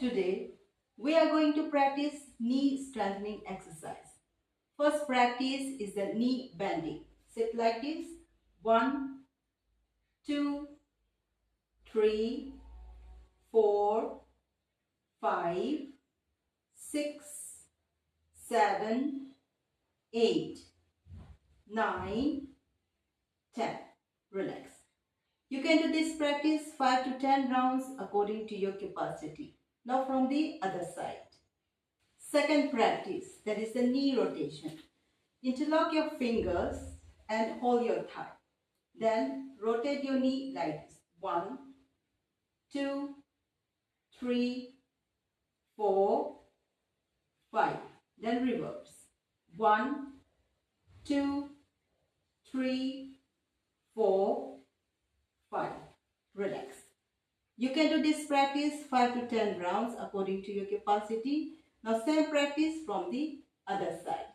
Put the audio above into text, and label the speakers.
Speaker 1: Today, we are going to practice knee strengthening exercise. First practice is the knee bending. Sit like this. 1, 2, 3, 4, 5, 6, 7, 8, 9, 10. Relax. You can do this practice 5 to 10 rounds according to your capacity. Now from the other side. Second practice, that is the knee rotation. Interlock your fingers and hold your thigh. Then rotate your knee like this. 1, 2, 3, 4, 5. Then reverse. 1, 2, 3, 4, 5. Relax. You can do this practice 5 to 10 rounds according to your capacity. Now same practice from the other side.